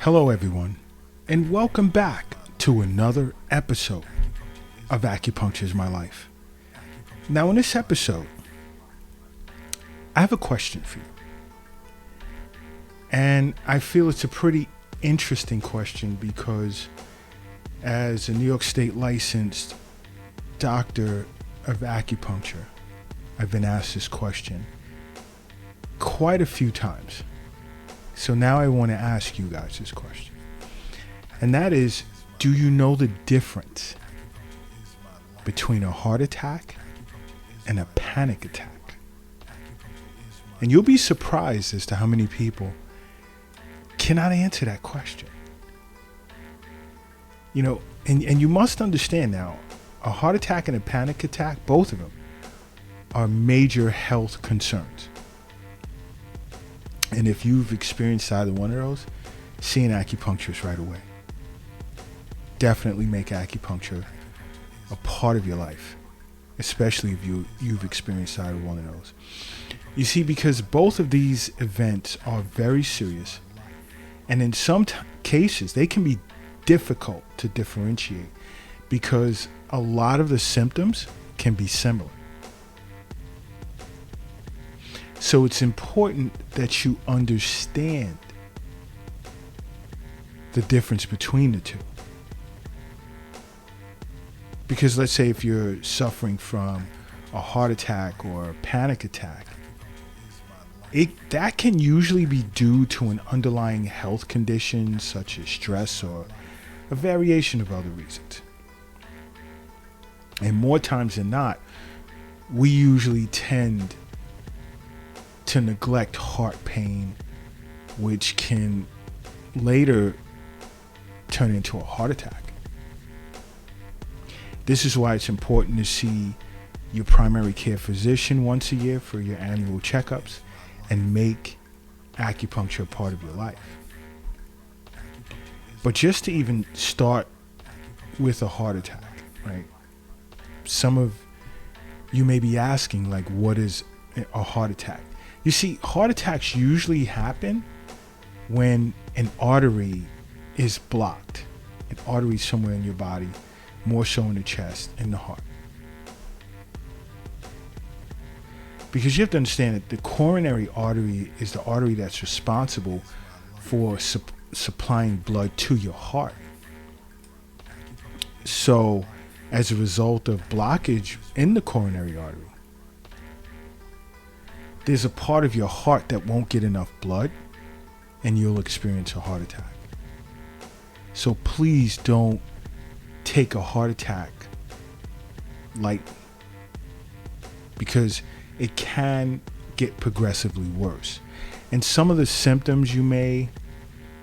Hello, everyone, and welcome back to another episode of Acupuncture is My Life. Now, in this episode, I have a question for you. And I feel it's a pretty interesting question because as a New York State licensed doctor of acupuncture, I've been asked this question quite a few times. So now I want to ask you guys this question. And that is, do you know the difference between a heart attack and a panic attack? And you'll be surprised as to how many people cannot answer that question. You know, and you must understand now, a heart attack and a panic attack, both of them, are major health concerns. And if you've experienced either one of those, see an acupuncturist right away. Definitely make acupuncture a part of your life, especially if you've experienced either one of those. You see, because both of these events are very serious, and in some cases, they can be difficult to differentiate because a lot of the symptoms can be similar. So it's important that you understand the difference between the two. Because let's say if you're suffering from a heart attack or a panic attack, that can usually be due to an underlying health condition such as stress or a variation of other reasons. And more times than not, we usually tend to neglect heart pain, which can later turn into a heart attack. This is why it's important to see your primary care physician once a year for your annual checkups and make acupuncture a part of your life. But just to even start with a heart attack, right? Some of you may be asking, like, what is a heart attack? You see, heart attacks usually happen when an artery is blocked. An artery somewhere in your body, more so in the chest and the heart. Because you have to understand that the coronary artery is the artery that's responsible for supplying blood to your heart. So, as a result of blockage in the coronary artery, there's a part of your heart that won't get enough blood and you'll experience a heart attack. So please don't take a heart attack lightly, because it can get progressively worse. And some of the symptoms you may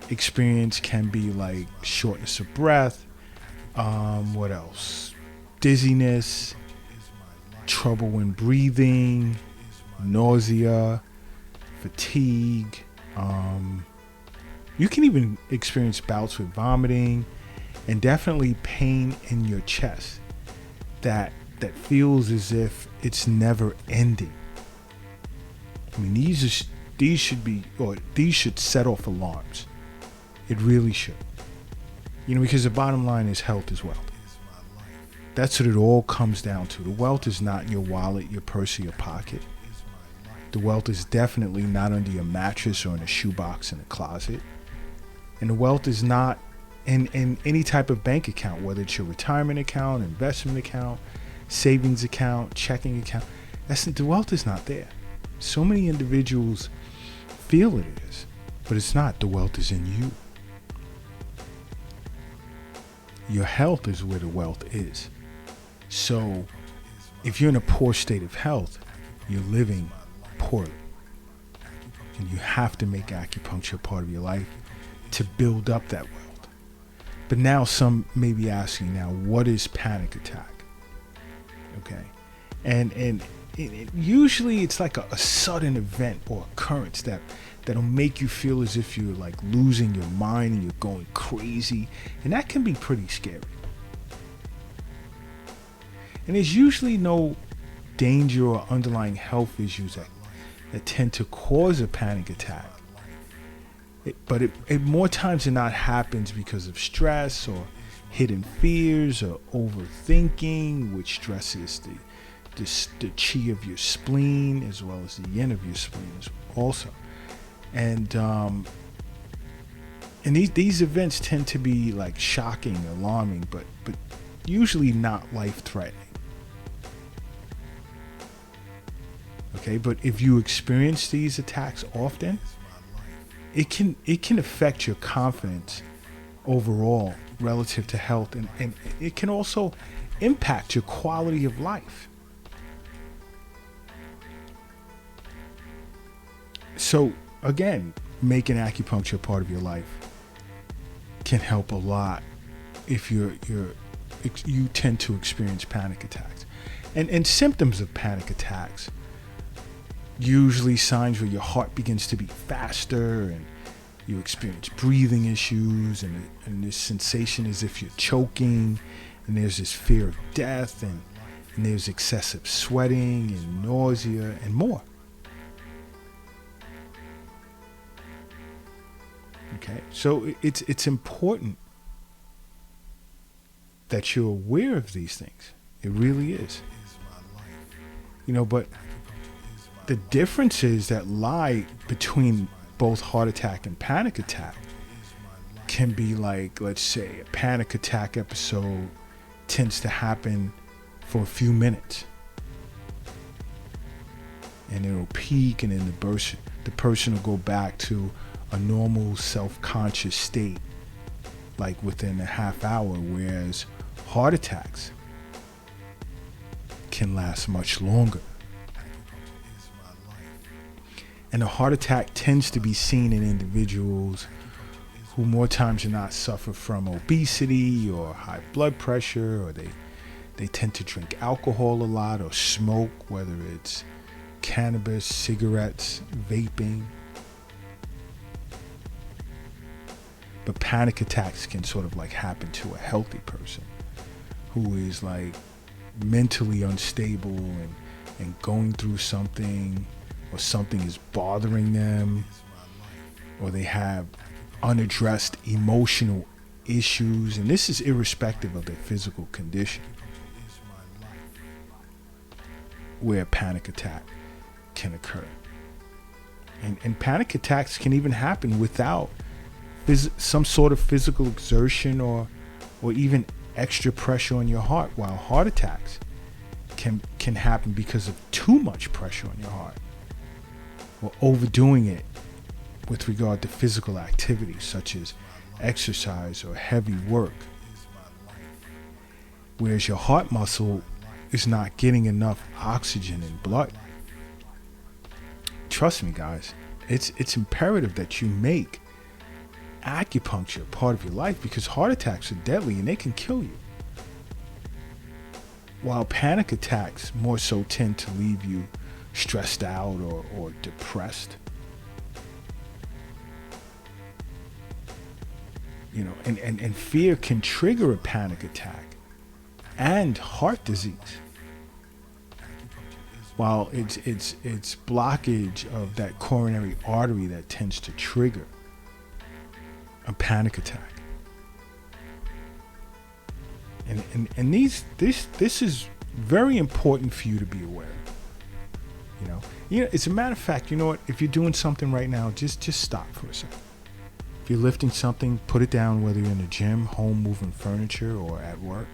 experience can be like shortness of breath, what else? Dizziness, trouble when breathing, nausea, fatigue. You can even experience bouts with vomiting and definitely pain in your chest that feels as if it's never ending. I mean, these should set off alarms. It really should. You know, because the bottom line is health is wealth. That's what it all comes down to. The wealth is not in your wallet, your purse, or your pocket. The wealth is definitely not under your mattress or in a shoebox in a closet. And the wealth is not in any type of bank account, whether it's your retirement account, investment account, savings account, checking account. The wealth is not there. So many individuals feel it is, but it's not. The wealth is in you. Your health is where the wealth is. So if you're in a poor state of health, you're living poorly. And you have to make acupuncture a part of your life to build up that wealth. But now some may be asking, now, what is panic attack? Okay. And usually it's like a sudden event or occurrence that'll make you feel as if you're like losing your mind and you're going crazy. And that can be pretty scary. And there's usually no danger or underlying health issues that tend to cause a panic attack. It more times than not happens because of stress or hidden fears or overthinking, which stresses the chi of your spleen as well as the yin of your spleen also. And these events tend to be like shocking, alarming, but usually not life-threatening. Okay, but if you experience these attacks often, it can affect your confidence overall relative to health, and it can also impact your quality of life. So again, making acupuncture a part of your life can help a lot if you tend to experience panic attacks. And symptoms of panic attacks, usually signs where your heart begins to beat faster and you experience breathing issues and this sensation as if you're choking, and there's this fear of death, and there's excessive sweating and nausea and more. Okay, so it's important that you're aware of these things. It really is. But the differences that lie between both heart attack and panic attack can be like, let's say, a panic attack episode tends to happen for a few minutes, and it'll peak, and then the person will go back to a normal self-conscious state like within a half hour, whereas heart attacks can last much longer. And a heart attack tends to be seen in individuals who more times than not suffer from obesity or high blood pressure, or they tend to drink alcohol a lot or smoke, whether it's cannabis, cigarettes, vaping. But panic attacks can sort of like happen to a healthy person who is like mentally unstable and going through something, or something is bothering them, or they have unaddressed emotional issues, and this is irrespective of their physical condition, where a panic attack can occur. And panic attacks can even happen without some sort of physical exertion or even extra pressure on your heart, while heart attacks can happen because of too much pressure on your heart, or overdoing it with regard to physical activities such as exercise or heavy work, whereas your heart muscle is not getting enough oxygen and blood. Trust me, guys, it's imperative that you make acupuncture part of your life, because heart attacks are deadly and they can kill you, while panic attacks more so tend to leave you stressed out or depressed. And fear can trigger a panic attack and heart disease, while it's blockage of that coronary artery that tends to trigger a panic attack. And this is very important for you to be aware. As a matter of fact, you know what? If you're doing something right now, just stop for a second. If you're lifting something, put it down, whether you're in the gym, home moving furniture, or at work.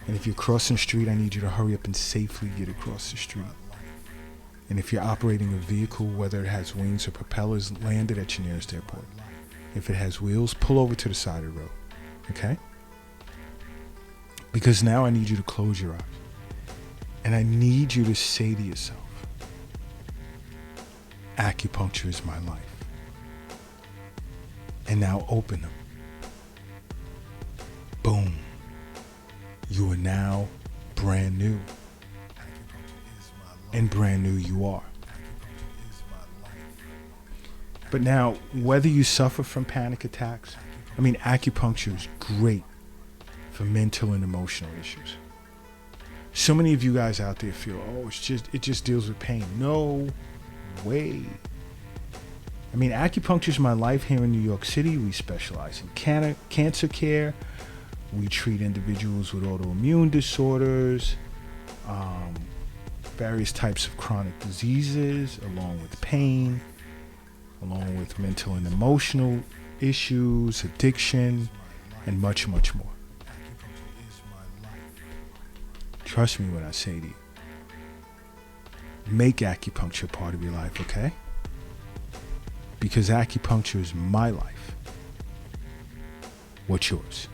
And if you're crossing the street, I need you to hurry up and safely get across the street. And if you're operating a vehicle, whether it has wings or propellers, land it at your nearest airport. If it has wheels, pull over to the side of the road. Okay? Because now I need you to close your eyes. And I need you to say to yourself, acupuncture is my life. And now open them. Boom. You are now brand new. And brand new you are. But now, whether you suffer from panic attacks, acupuncture is great for mental and emotional issues. So many of you guys out there feel, it just deals with pain. No way. I mean, acupuncture is my life here in New York City. We specialize in cancer care. We treat individuals with autoimmune disorders, various types of chronic diseases, along with pain, along with mental and emotional issues, addiction, and much, much more. Trust me when I say to you, make acupuncture part of your life, okay? Because acupuncture is my life. What's yours?